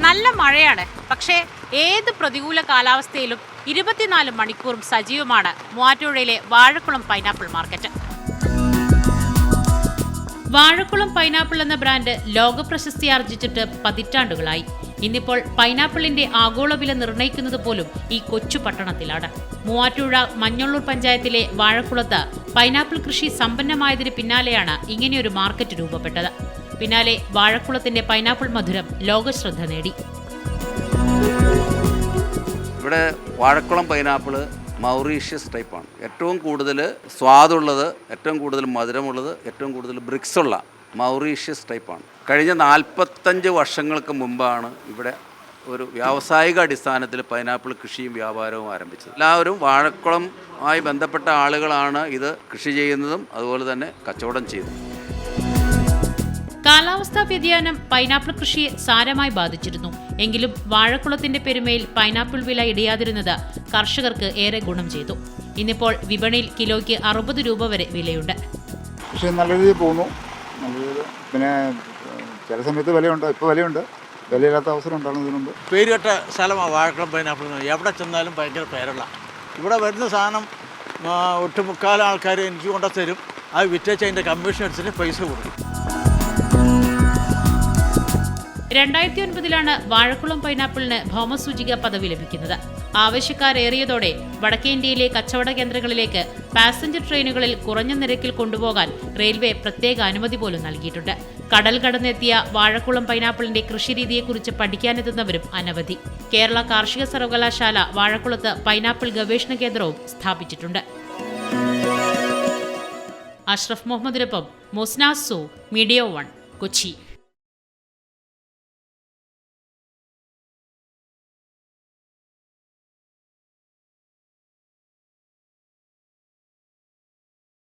നല്ല മഴയാണ്. പക്ഷേ ഏത് പ്രതികൂല കാലാവസ്ഥയിലും 24 മണിക്കൂറും സജീവമാണ് മൂവാറ്റുപുഴയിലെ Vazhakkulam pineapple market. Vazhakkulam pineapple എന്ന ബ്രാൻഡ് ലോകപ്രശസ്തി ആർജിച്ചിട്ട് പതിറ്റാണ്ടുകളായി. ഇന്നിപ്പോൾ പൈനാപ്പിളിന്റെ ആഗോള വില നിർണ്ണയിക്കുന്നത് പോലും ഈ കൊച്ചു പട്ടണത്തിലാണ്. മൂവാറ്റുപുഴ മഞ്ഞള്ളൂർ പഞ്ചായത്തിലെ വാഴക്കുളത്ത് പൈനാപ്പിൾ കൃഷി സമ്പന്നമായതിന് പിന്നാലെയാണ് ഇങ്ങനെയൊരു മാർക്കറ്റ് രൂപപ്പെട്ടത്. പിന്നാലെ വാഴക്കുളത്തിന്റെ പൈനാപ്പിൾ മധുരം ലോകശ്രദ്ധ നേടി. ഇവിടെ വാഴക്കുളം പൈനാപ്പിള് മൗറീഷ്യസ് ടൈപ്പാണ്. ഏറ്റവും കൂടുതൽ സ്വാദുള്ളത്, ഏറ്റവും കൂടുതൽ മധുരമുള്ളത്, ഏറ്റവും കൂടുതൽ ബ്രിക്സ് ഉള്ള മൗറീഷ്യസ് ടൈപ്പാണ്. കഴിഞ്ഞ 45 വർഷങ്ങൾക്ക് മുമ്പാണ് ഇവിടെ ഒരു വ്യാവസായിക അടിസ്ഥാനത്തിൽ പൈനാപ്പിൾ കൃഷിയും വ്യാപാരവും ആരംഭിച്ചത്. എല്ലാവരും വാഴക്കുളമായി ബന്ധപ്പെട്ട ആളുകളാണ് ഇത് കൃഷി ചെയ്യുന്നതും അതുപോലെ തന്നെ കച്ചവടം ചെയ്യുന്നതും. കാലാവസ്ഥാ വ്യതിയാനം പൈനാപ്പിൾ കൃഷിയെ സാരമായി ബാധിച്ചിരുന്നു. എങ്കിലും വാഴക്കുളത്തിന്റെ പെരുമയിൽ പൈനാപ്പിൾ വില ഇടിയാതിരുന്നത് കർഷകർക്ക് ഏറെ ഗുണം ചെയ്തു. ഇന്നിപ്പോൾ വിപണിയിൽ കിലോയ്ക്ക് 60 രൂപ വരെ വിലയുണ്ട്. പക്ഷേ നല്ല രീതിയിൽ പോകുന്നു. പിന്നെ ചില സമയത്ത് വിലയുണ്ട്, ഇപ്പോൾ വിലയുണ്ട്, വിലയില്ലാത്ത അവസരം ഉണ്ടാകും. ഇതിനുണ്ട് പേരുകെട്ട സ്ഥലമാണ് വാഴക്കുളം പൈനാപ്പിൾ. എവിടെ ചെന്നാലും ഭയങ്കര പേരുള്ള. ഇവിടെ വരുന്ന സാധനം ഒട്ടുമുക്കാൽ ആൾക്കാർ എനിക്ക് കൊണ്ടു തരും. അത് വിറ്റേച്ച് അതിൻ്റെ കമ്മീഷൻ അടിച്ചിട്ട് പൈസ കൊടുക്കും. 2009 വാഴക്കുളം പൈനാപ്പിളിന് ഭൗമസൂചിക പദവി ലഭിക്കുന്നത്. ആവശ്യക്കാരേറിയതോടെ വടക്കേ ഇന്ത്യയിലെ കച്ചവട കേന്ദ്രങ്ങളിലേക്ക് പാസഞ്ചർ ട്രെയിനുകളിൽ കുറഞ്ഞ നിരക്കിൽ കൊണ്ടുപോകാൻ റെയിൽവേ പ്രത്യേക അനുമതി പോലും നൽകിയിട്ടുണ്ട്. കടൽ കടന്നെത്തിയ വാഴക്കുളം പൈനാപ്പിളിന്റെ കൃഷിരീതിയെക്കുറിച്ച് പഠിക്കാനെത്തുന്നവരും അനവധി. കേരള കാർഷിക സർവകലാശാല വാഴക്കുളത്ത് പൈനാപ്പിൾ ഗവേഷണ കേന്ദ്രവും സ്ഥാപിച്ചിട്ടുണ്ട്. അഷ്റഫ് മുഹമ്മദിനൊപ്പം മുസ്നാസു, മീഡിയ 1, കൊച്ചി.